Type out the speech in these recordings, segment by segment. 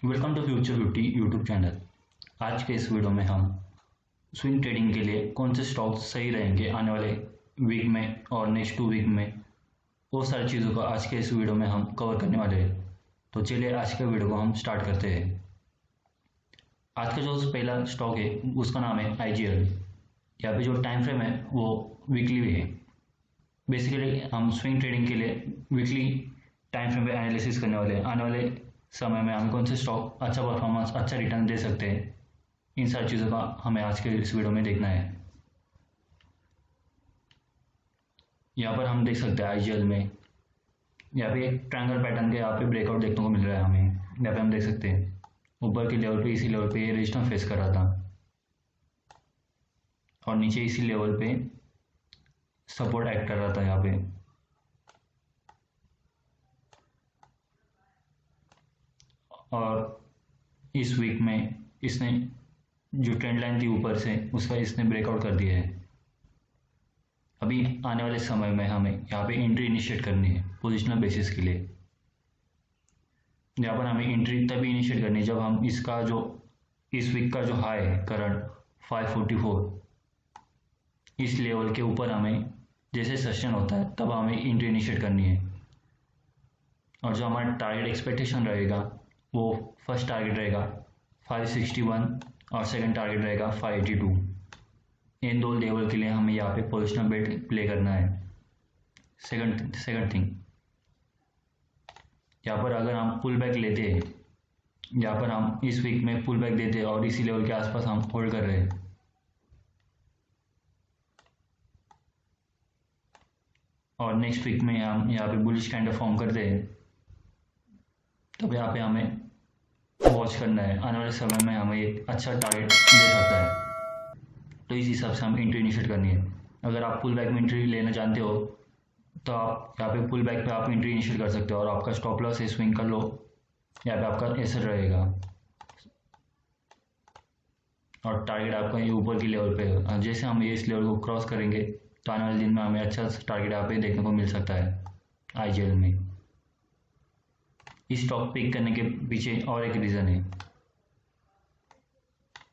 Welcome to future 50 YouTube channel. आज के इस वीडियो में हम स्विंग ट्रेडिंग के लिए कौन से स्टॉक्स सही रहेंगे आने वाले वीक में और नेक्स्ट 2 वीक में, वो सारी चीज़ों को आज के इस वीडियो में हम कवर करने वाले हैं। तो चलिए आज के वीडियो को हम स्टार्ट करते हैं। आज का जो पहला स्टॉक है उसका नाम है IGL। यहाँ पे जो टाइम फ्रेम है वो वीकली है। बेसिकली हम स्विंग ट्रेडिंग के लिए वीकली टाइम फ्रेम पे एनालिसिस करने वाले हैं। आने वाले समय में हमें कौन से स्टॉक अच्छा परफॉर्मेंस, अच्छा रिटर्न दे सकते हैं, इन सारी चीज़ों का हमें आज के इस वीडियो में देखना है। यहाँ पर हम देख सकते हैं IGL में यहाँ पे एक ट्रायंगल पैटर्न के यहाँ पे ब्रेकआउट देखने को मिल रहा है हमें। यहाँ पे हम देख सकते हैं ऊपर के लेवल पे, इसी लेवल पे ये रेजिस्टेंस फेस कर रहा था और नीचे इसी लेवल पे सपोर्ट एक्ट कर रहा था यहाँ पे। और इस वीक में इसने जो ट्रेंड लाइन थी ऊपर से उसका इसने ब्रेकआउट कर दिया है। अभी आने वाले समय में हमें यहाँ पे एंट्री इनिशिएट करनी है पोजिशनल बेसिस के लिए। यहाँ पर हमें एंट्री तभी इनिशिएट करनी है जब हम इसका जो इस वीक का जो हाई है करंट 544, इस लेवल के ऊपर हमें जैसे सस्टेन होता है तब हमें एंट्री इनिशिएट करनी है। और जो हमारा टारगेट एक्सपेक्टेशन रहेगा वो फर्स्ट टारगेट रहेगा 561 और सेकंड टारगेट रहेगा 582। इन दो लेवल के लिए हमें यहाँ पे पोजिशनल बेट प्ले करना है। सेकंड थिंग, यहाँ पर अगर हम पुल बैक लेते हैं, यहाँ पर हम इस वीक में पुल बैक देते हैं और इसी लेवल के आसपास हम होल्ड कर रहे हैं, और नेक्स्ट वीक में हम यहाँ पे बुलिश कैंडल फॉर्म करते हैं, तब यहाँ पे हमें वॉच करना है। आने वाले समय में हमें एक अच्छा टारगेट दे सकता है, तो इस हिसाब से हम एंट्री इनिशिएट करनी है। अगर आप पुल बैक में एंट्री लेना जानते हो तो आप यहाँ पे पुल बैक पे आप एंट्री इनिशिएट कर सकते हो और आपका स्टॉप लॉस स्विंग कर लो, यहाँ पे आपका ऐसे रहेगा और टारगेट आपका ये ऊपर की लेवल पे है। जैसे हम ये इस लेवल को क्रॉस करेंगे तो आने वाले दिन में हमें अच्छा टारगेट यहाँ पे देखने को मिल सकता है IGL में। इस स्टॉक पिक करने के पीछे और एक रीज़न है,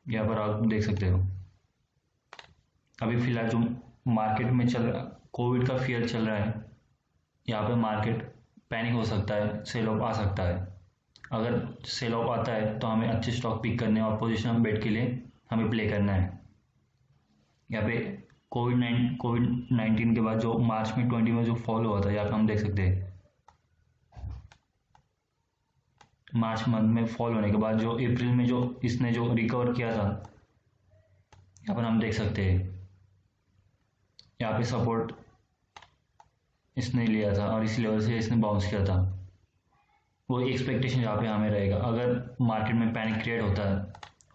यहाँ पर आप देख सकते हो अभी फिलहाल जो मार्केट में चल रहा, कोविड का फियर चल रहा है, यहाँ पे मार्केट पैनिक हो सकता है, सेल ऑफ आ सकता है। अगर सेल ऑफ आता है तो हमें अच्छे स्टॉक पिक करने और पोजिशनल बेट के लिए हमें प्ले करना है। यहाँ पे कोविड-19 के बाद जो मार्च में 20 में जो फॉल हुआ था, यहाँ पे हम देख सकते हैं मार्च मंथ में फॉल होने के बाद जो अप्रैल में जो इसने जो रिकवर किया था, यहाँ पर हम देख सकते हैं यहाँ पे सपोर्ट इसने लिया था और इस लेवल से इसने बाउंस किया था। वो एक्सपेक्टेशन यहाँ पे हमें रहेगा। अगर मार्केट में पैनिक क्रिएट होता है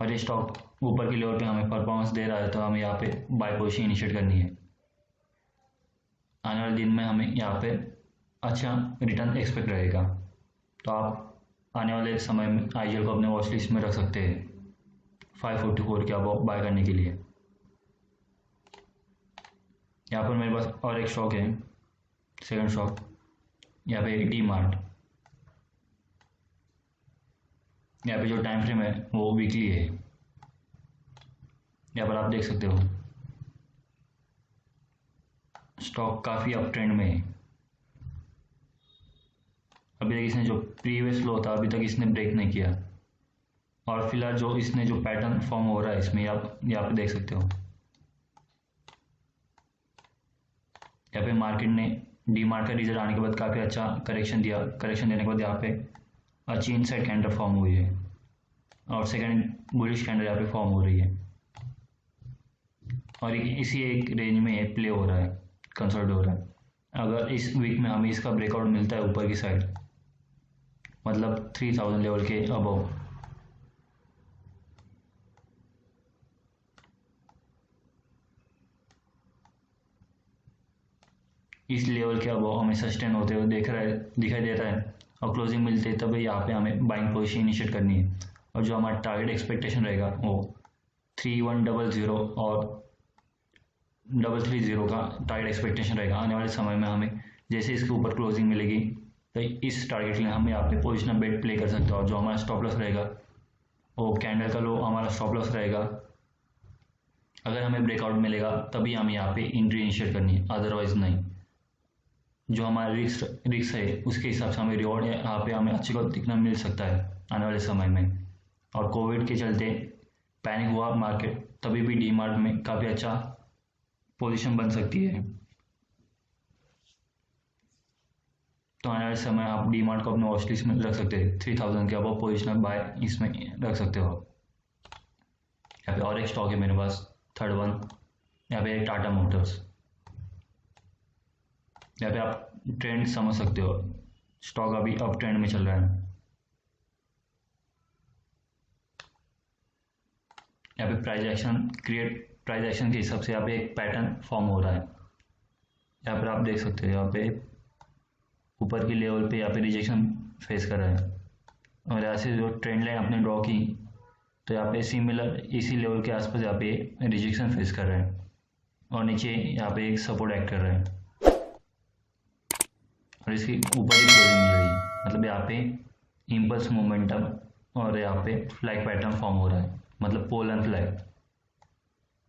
और ये स्टॉक ऊपर के लेवल पे हमें परफॉर्मेंस दे रहा है तो हमें यहाँ पे बाय पोजीशन इनिशिएट करनी है। आने वाले दिन में हमें यहाँ पे अच्छा रिटर्न एक्सपेक्ट रहेगा, तो आप आने वाले समय में IGL को अपने वॉच लिस्ट में रख सकते हैं 544 के अबव बाय करने के लिए। यहाँ पर मेरे पास और एक स्टॉक है, सेकंड स्टॉक, यहाँ पे DMart। यहाँ पे जो टाइम फ्रेम है वो वीकली है। यहाँ पर आप देख सकते हो स्टॉक काफ़ी अप ट्रेंड में है। अभी तक इसने जो प्रीवियस लो था अभी तक इसने ब्रेक नहीं किया, और फिलहाल जो इसने जो पैटर्न फॉर्म हो रहा है इसमें आप यहाँ पे देख सकते हो। यहाँ पे मार्केट ने DMart का रिजल्ट आने के बाद काफ़ी अच्छा करेक्शन दिया। करेक्शन देने के बाद यहाँ पे अच्छी इनसाइड कैंडल फॉर्म हुई है और सेकंड बुलिश कैंडल यहाँ पे फॉर्म हो रही है और इसी एक रेंज में ये प्ले हो रहा है, कंसोलिडेट हो रहा है। अगर इस वीक में हमें इसका ब्रेकआउट मिलता है ऊपर की साइड, मतलब 3000 लेवल के अबव, इस लेवल के अबव हमें सस्टेन होते हुए दिखाई दे रहा है और क्लोजिंग मिलते है, तब यहाँ पे हमें बाइंग पोजीशन इनिशिएट करनी है। और जो हमारा टारगेट एक्सपेक्टेशन रहेगा वो 3100 और 330 का टारगेट एक्सपेक्टेशन रहेगा। आने वाले समय में हमें जैसे इसके ऊपर क्लोजिंग मिलेगी तो इस टारगेट के लिए हम यहाँ पे पोजिशनल बेट प्ले कर सकते हैं, और जो हमारा स्टॉप लॉस रहेगा वो कैंडल का लो हमारा स्टॉप लॉस रहेगा। अगर हमें ब्रेकआउट मिलेगा तभी हमें यहाँ पे एंट्री इनिशिएट करनी है, अदरवाइज नहीं। जो हमारा रिस्क है उसके हिसाब से हमें रिवॉर्ड यहाँ पे हमें अच्छे को दिखना मिल सकता है आने वाले समय में। और कोविड के चलते पैनिक हुआ मार्केट, तभी भी डी मार्ट में काफ़ी अच्छा पोजीशन बन सकती है। तो आने वाले समय आप डी मार्ट को अपने वॉच लिस्ट में रख सकते हैं। 3000 के अब पोजिशनल बाय इसमें रख सकते हो। यहाँ पे और एक स्टॉक है मेरे पास, थर्ड वन, यहाँ पे टाटा मोटर्स। यहाँ पे आप ट्रेंड समझ सकते हो, स्टॉक अभी अप ट्रेंड में चल रहा है। यहाँ पे प्राइस एक्शन के हिसाब से यहाँ पे एक पैटर्न फॉर्म हो रहा है। यहाँ पर आप देख सकते हो, यहाँ पे ऊपर की लेवल पे यहाँ पे रिजेक्शन फेस कर रहा है, और यहाँ से जो ट्रेंड लाइन आपने ड्रॉ की तो यहाँ पे सिमिलर इसी लेवल के आसपास यहाँ पे रिजेक्शन फेस कर रहा है, और नीचे यहाँ पे एक सपोर्ट एक्ट कर रहा है, और इसकी ऊपर ही क्लोजिंग मिल रही है। मतलब यहाँ पे इम्पल्स मोमेंटम और यहाँ पे फ्लैग पैटर्न फॉर्म हो रहा है, मतलब पोल एंड फ्लैग।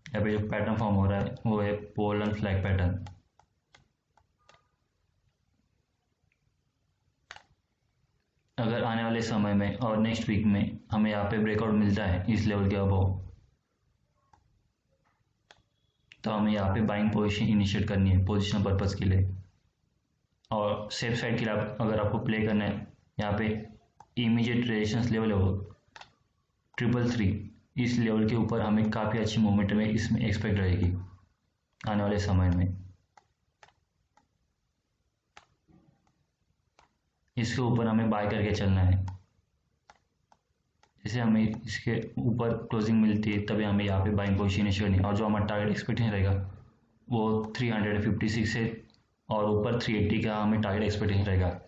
यहाँ पे जो पैटर्न फॉर्म हो रहा है वो है पोल एंड फ्लैग पैटर्न। अगर आने वाले समय में और नेक्स्ट वीक में हमें यहाँ पे ब्रेकआउट मिलता है इस लेवल के अबव, तो हमें यहाँ पे बाइंग पोजीशन इनिशिएट करनी है पोजिशनल पर्पज़ के लिए। और सेफ साइड के लिए अगर आपको प्ले करना है, यहाँ पे इमीडिएट रेजिस्टेंस लेवल है वो 333, इस लेवल के ऊपर हमें काफ़ी अच्छी मोमेंटम है इसमें एक्सपेक्ट रहेगी आने वाले समय में। इसके ऊपर हमें बाय करके चलना है। जैसे हमें इसके ऊपर क्लोजिंग मिलती है तभी हमें यहाँ पे बाइंग पोजीशन इनिशिएट करनी है, और जो हमारा टारगेट एक्सपेक्टेशन रहेगा वो 356 है, और ऊपर 380 का हमें टारगेट एक्सपेक्टेशन रहेगा।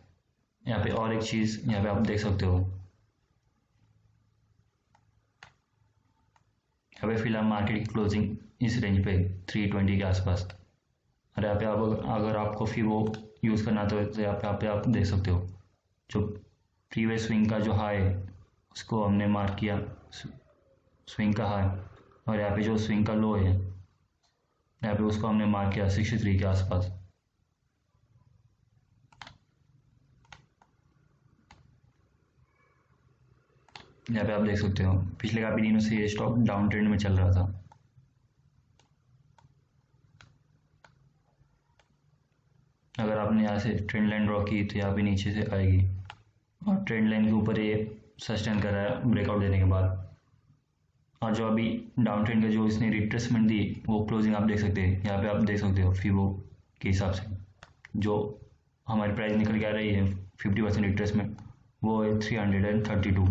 यहाँ पे और एक चीज़ यहाँ पे आप देख सकते हो, यहाँ पे फिलहाल मार्केट की क्लोजिंग इस रेंज पे 320 के आसपास। और यहाँ पे अगर आपको फिबो यूज़ करना तो यहाँ पे आप देख सकते हो, जो प्रीवियस स्विंग का जो हाई है उसको हमने मार्क किया, स्विंग का हाई, और यहाँ पे जो स्विंग का लो है यहाँ पे उसको हमने मार्क किया 63 के आसपास। यहाँ पे आप देख सकते हो पिछले काफ़ी दिनों से ये स्टॉक डाउन ट्रेंड में चल रहा था। अगर आपने यहाँ से ट्रेंड लाइन ड्रॉ की तो यहाँ पे नीचे से आएगी, और ट्रेंड लाइन के ऊपर ये सस्टेन कर रहा है ब्रेकआउट देने के बाद। और जो अभी डाउन ट्रेंड का जो इसने रिट्रेसमेंट दी वो क्लोजिंग आप देख सकते हैं, यहाँ पे आप देख सकते हो फिबो के हिसाब से जो हमारी प्राइस निकल के आ रही है 50% रिट्रेसमेंट, वो है 332।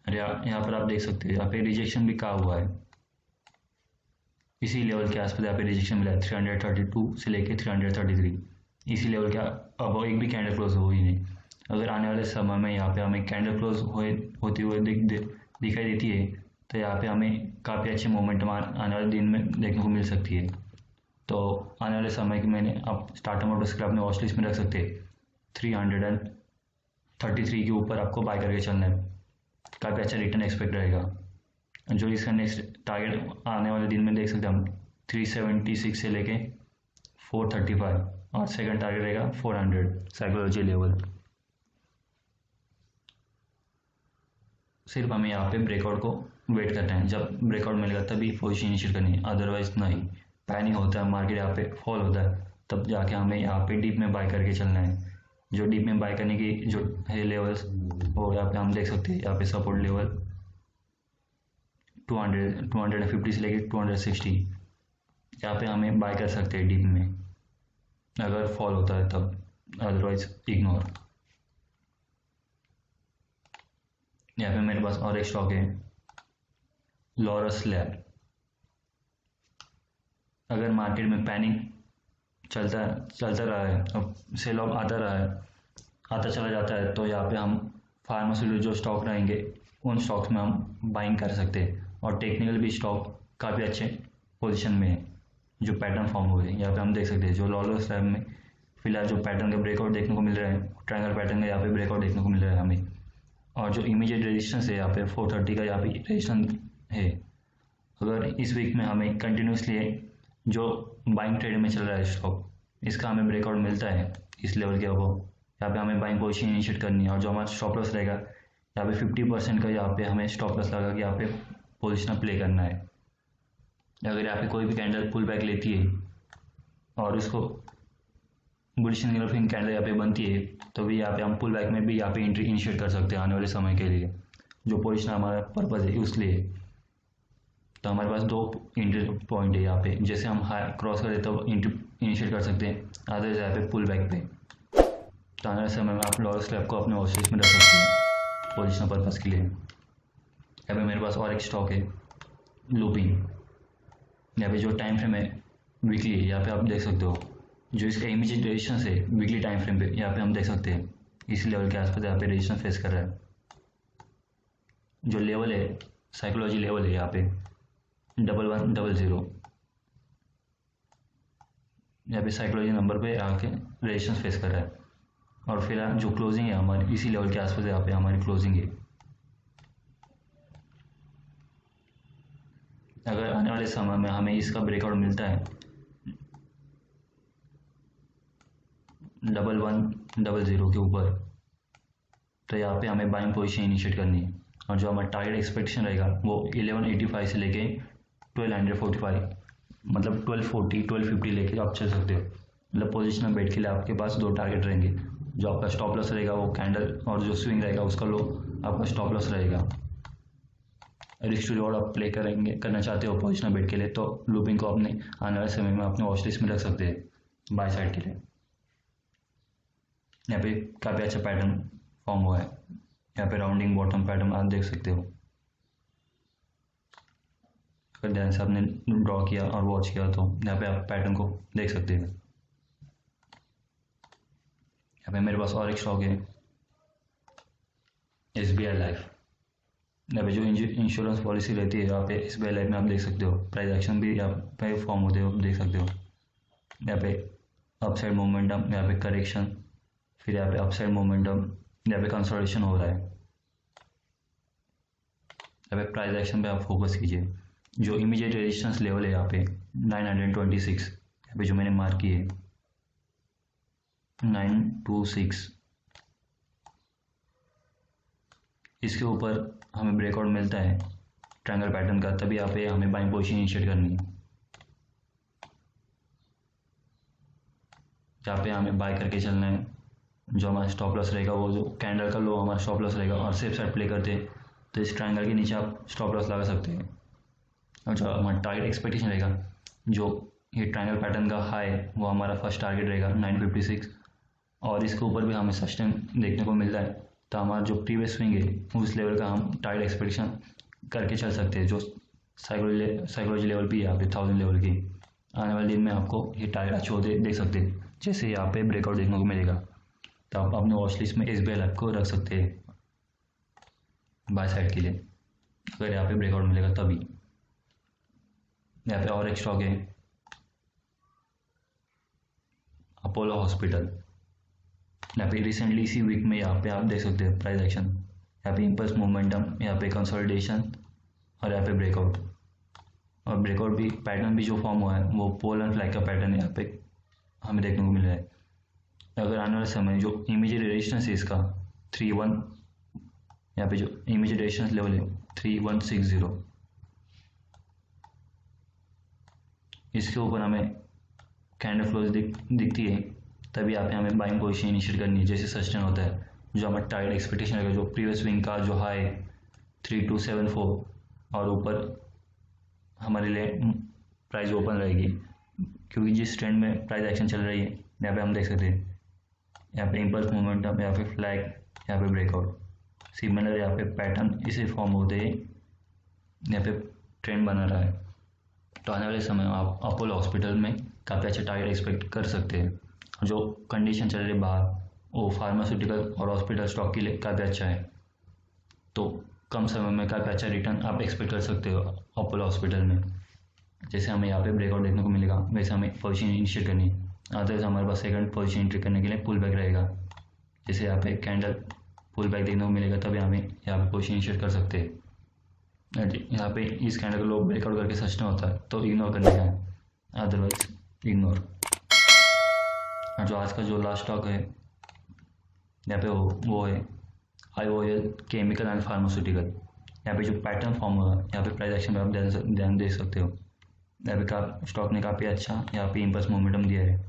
और यहाँ पर आप देख सकते हैं यहाँ पे रिजेक्शन भी कहा हुआ है, इसी लेवल के आसपास यहाँ पे रिजेक्शन मिला है 332 से लेके 333, इसी लेवल का अब एक भी कैंडल क्लोज हो ही नहीं। अगर आने वाले समय में यहाँ पे हमें कैंडल क्लोज होती हुए दिखाई देती है तो यहाँ पे हमें काफ़ी अच्छे मोमेंटम आने वाले दिन में देखने को मिल सकती है। तो आने वाले समय की मैंने आप टाटा मोटर्स के अपने वॉच लिस्ट में रख सकते हैं। 333 के ऊपर आपको बाय करके चलना है, काफ़ी अच्छा रिटर्न एक्सपेक्ट रहेगा। जो इसका नेक्स्ट टारगेट आने वाले दिन में देख सकते हैं हम 376 से लेके 435, और सेकंड टारगेट रहेगा 400 साइकोलॉजी लेवल। सिर्फ हमें यहाँ पे ब्रेकआउट को वेट करना है, जब ब्रेकआउट मिलेगा तभी पोजीशन इनिशिएट करनी है, अदरवाइज नहीं। पैनिक होता है मार्केट, यहाँ पे फॉल होता है, तब जाके हमें यहाँ पे डीप में बाय करके चलना है। जो डीप में बाय करने की जो है लेवल्स वो यहाँ पे हम देख सकते हैं। यहाँ पे सपोर्ट लेवल 250 से लेके 260, यहाँ पे हमें बाय कर सकते हैं डीप में अगर फॉल होता है तब, अदरवाइज इग्नोर। यहाँ पे मेरे पास और एक स्टॉक है लॉरस लैब। अगर मार्केट में पैनिक चलता रहा है, अब सेल ऑफ आता चला जाता है, तो यहाँ पे हम फार्मास्यूटिकल जो स्टॉक रहेंगे उन स्टॉक्स में हम बाइंग कर सकते हैं, और टेक्निकल भी स्टॉक काफ़ी अच्छे पोजीशन में है। जो पैटर्न फॉर्म हुए हैं यहाँ पे हम देख सकते हैं। जो लॉलर स्लैब में फिलहाल जो पैटर्न का ब्रेकआउट देखने को मिल रहा है, ट्रायंगल पैटर्न का यहाँ पे ब्रेकआउट देखने को मिल रहा है हमें। और जो इमीडिएट रेजिस्टेंस है यहाँ पे 430 का यहाँ पे रेजिस्टेंस है। अगर इस वीक में हमें कंटिन्यूसली जो बाइंग ट्रेड में चल रहा है स्टॉक, इसका हमें ब्रेकआउट मिलता है इस लेवल के अबव, यहाँ पे हमें बाइंग पोजीशन इनिशिएट करनी है। और जो हमारा स्टॉप लॉस रहेगा यहाँ पे 50% का, यहाँ पे हमें स्टॉप लॉस लगा के यहाँ पे पोजीशन प्ले करना है। अगर यहाँ पे कोई भी कैंडल पुल बैक लेती है और उसको बुलिश एंगल्फिंग कैंडल यहाँ पे बनती है, तो भी यहाँ पे हम पुल बैक में भी यहाँ पे एंट्री इनिशिएट कर सकते हैं आने वाले समय के लिए। जो पोजीशन हमारा पर्पज़ है उसलिए तो हमारे पास 2 एंट्री पॉइंट है यहाँ पे। जैसे हम हाई क्रॉस करें तो एंट्री इनिशिएट कर सकते हैं, अदरवाइज यहाँ पे पुल बैक पे। तो आने वाले समय में आप लॉस स्लैब को अपने वॉच लिस्ट में रख सकते हैं पोजिशनल पर्पज़ के लिए। यहाँ पे मेरे पास और एक स्टॉक है लूपिंग। यहाँ पे जो टाइम फ्रेम है वीकली है, यहाँ पे आप देख सकते हो। जो इसका इमीडिएट रेजिस्टेंस है वीकली टाइम फ्रेम पे, यहाँ पे हम देख सकते हैं इस लेवल के आसपास यहाँ पे रेजिस्टेंस फेस कर रहा है। जो लेवल है साइकोलॉजी लेवल है यहाँ पे 1100, यहाँ पे साइकोलॉजी नंबर पे आके रेजिस्टेंस फेस कर रहा है। और फिलहाल जो क्लोजिंग है हमारी इसी लेवल के आसपास यहाँ पे हमारी क्लोजिंग है। अगर आने वाले समय में हमें इसका ब्रेकआउट मिलता है 1100 के ऊपर, तो यहाँ पे हमें बाइंग पोजीशन इनिशिएट करनी है। और जो हमारा टारगेट एक्सपेक्टेशन रहेगा वो 1185 से लेके 1245, मतलब 1240 1250 लेके आप चल सकते हो। मतलब पोजीशन में बैठ के लिए आपके पास 2 टारगेट रहेंगे। जो आपका स्टॉप लॉस रहेगा वो कैंडल, और जो स्विंग रहेगा उसका लो आपका स्टॉप लॉस रहेगा। रिस्क टू रिवॉर्ड आप प्ले करना चाहते हो पोजीशन में बैठ के लिए, तो लूपिंग को अपने आने वाले समय में अपने वॉच लिस्ट में रख सकते हैं बाय साइड के लिए। यहाँ पे काफ़ी अच्छा पैटर्न फॉर्म हुआ है। यहाँ पे राउंडिंग बॉटम पैटर्न आप देख सकते हो। अगर ध्यान से आपने ड्रॉ किया और वॉच किया तो यहाँ पे आप पैटर्न को देख सकते हैं। यहाँ पे मेरे पास और एक स्टॉक है SBI लाइफ। यहाँ पे जो इंश्योरेंस पॉलिसी रहती है यहाँ पे SBI लाइफ में आप देख सकते हो प्राइस एक्शन भी यहाँ पे फॉर्म होते हो, देख सकते हो। यहाँ पे अपसाइड मोमेंटम, यहाँ पे करेक्शन, फिर यहाँ पे अपसाइड मोमेंटम, यहाँ पे कंसोलिडेशन हो रहा है। यहाँ पे प्राइस एक्शन पे आप फोकस कीजिए। जो इमीडिएट रेजिस्टेंस लेवल है यहाँ पे 926, यहाँ पे जो मैंने मार्क की है 926, इसके ऊपर हमें ब्रेकआउट मिलता है ट्रायंगल पैटर्न का, तभी यहाँ पे हमें बाइंग पोजीशन इनिशिएट करनी है। यहाँ पे हमें बाय करके चलना है। जो हमारा स्टॉप लॉस रहेगा वो जो कैंडल का लो हमारा स्टॉप लॉस रहेगा, और सेफ साइड प्ले करते हैं तो इस ट्रायंगल के नीचे आप स्टॉप लॉस लगा सकते हैं। और जो हमारा टारगेट एक्सपेक्टेशन रहेगा, जो ये ट्रायंगल पैटर्न का हाई वो हमारा फर्स्ट टारगेट रहेगा 956, और इसके ऊपर भी हमें सस्टेन देखने को मिलता है, तो हमारा जो प्रीवियस स्विंग है उस लेवल का हम टारगेट एक्सपेक्टेशन करके चल सकते हैं। जो साइकोलॉजी लेवल भी है यहाँ पे 1000 लेवल की, आने वाले दिन में आपको ये टारगेट अच्छे होते देख सकते हैं। जैसे यहाँ पे ब्रेकआउट देखने को मिलेगा तो आप अपने वॉच लिस्ट में SBI लाइफ को रख सकते हैं बाय साइड के लिए, अगर यहाँ पे ब्रेकआउट मिलेगा तभी। यहाँ पे और एक स्टॉक है अपोलो हॉस्पिटल। यहाँ पे रिसेंटली इसी वीक में यहाँ पे आप देख सकते हैं प्राइस एक्शन, यहाँ पे इम्पल्स मोमेंटम, यहाँ पे कंसोलिडेशन और यहाँ पे ब्रेकआउट। और ब्रेकआउट भी पैटर्न भी जो फॉर्म हुआ है वो पोल एंड फ्लैग का पैटर्न यहाँ पे हमें देखने को मिल रहा है। अगर आने वाले समय जो इमीडिएट रेजिस्टेंस है इसका 31, यहाँ पे जो इमीडिएट रेजिस्टेंस लेवल है 3160, इसके ऊपर हमें कैंडल फ्लोज दिखती है, तभी यहाँ पे हमें बाइंग पोजीशन इनिशिएट करनी है। जैसे सस्टेन होता है जो हमारा टारगेट एक्सपेक्टेशन रहेगा, जो प्रीवियस स्विंग का जो हाई 3274, और ऊपर हमारे लिए प्राइस ओपन रहेगी, क्योंकि जिस ट्रेंड में प्राइस एक्शन चल रही है यहाँ पे हम देख सकते हैं। यहाँ पे इम्पल्स मोमेंटम, यहाँ पे फ्लैग, यहाँ पे ब्रेकआउट, सिमिलर यहाँ पे पैटर्न इसे फॉर्म होते ही यहाँ पे ट्रेंड बना रहा है। तो आने वाले समय में आप अपोलो हॉस्पिटल में काफ़ी अच्छा टारगेट एक्सपेक्ट कर सकते हैं। जो कंडीशन चल रही है बाहर वो फार्मास्यूटिकल और हॉस्पिटल स्टॉक के लिए काफ़ी अच्छा है, तो कम समय में काफ़ी अच्छा रिटर्न आप एक्सपेक्ट कर सकते हो अपोलो हॉस्पिटल में। जैसे हमें यहाँ पे ब्रेकआउट देखने को मिलेगा वैसे हमें पोजीशन इनिशिएट करनी है। अदरवाइज हमारे पास सेकंड पोजीशन एंट्री करने के लिए पुल बैक रहेगा। जैसे यहाँ पे कैंडल पुल बैक देखने को मिलेगा तभी हमें यहाँ पे पोजीशन इनिशिएट कर सकते हैं। यहाँ पे इस कैंडल को लो ब्रेकआउट करके सच नहीं होता है तो इग्नोर करने का है, अदरवाइज इग्नोर। और जो आज का जो लास्ट स्टॉक है यहाँ पे वो है IOL केमिकल एंड फार्मास्यूटिकल। यहाँ पे जो पैटर्न फॉर्म हुआ यहाँ पे प्राइस एक्शन में आप ध्यान दे सकते हो। यहाँ पे स्टॉक ने काफ़ी अच्छा यहाँ पे इम्पल्स मोमेंटम दिया है।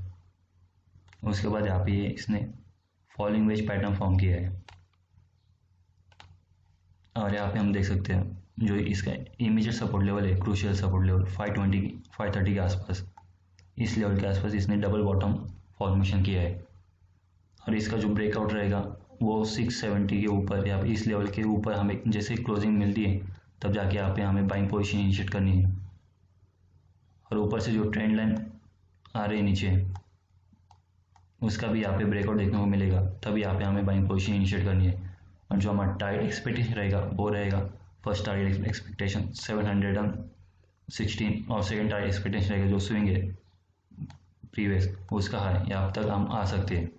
उसके बाद यहाँ पे इसने फॉलिंग वेज पैटर्न फॉर्म किया है और यहाँ पे हम देख सकते हैं जो इसका इमीडिएट सपोर्ट लेवल है, क्रूशियल सपोर्ट लेवल 530 के आसपास, इस लेवल के आसपास इसने डबल बॉटम फॉर्मेशन किया है। और इसका जो ब्रेकआउट रहेगा वो 670 के ऊपर या इस लेवल के ऊपर हमें जैसे क्लोजिंग मिलती है तब जाके यहाँ पे हमें बाइंग पोजीशन इनिशिएट करनी है। और ऊपर से जो ट्रेंड लाइन आ रही है नीचे उसका भी यहाँ पे ब्रेकआउट देखने को मिलेगा तभी यहाँ पे हमें बाइंग पोजीशन इनिशिएट करनी है। और जो हमारा टारगेट एक्सपेक्टेशन रहेगा वो रहेगा फर्स्ट टारगेट एक्सपेक्टेशन 716 और सेकेंड टारगेट एक्सपेक्टेशन रहेगा जो स्विंग है प्रीवियस उसका हाई, यहाँ तक हम आ सकते हैं।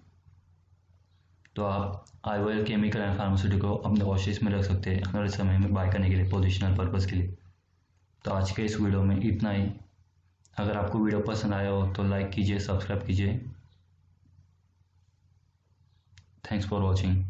तो आप IOL केमिकल एंड फार्मास्यूटिकल को अपने वॉच लिस्ट में रख सकते हैं आने वाले समय में बाय करने के लिए पोजिशनल पर्पज़ के लिए। तो आज के इस वीडियो में इतना ही। अगर आपको वीडियो पसंद आया हो तो लाइक कीजिए, सब्सक्राइब कीजिए। Thanks for watching.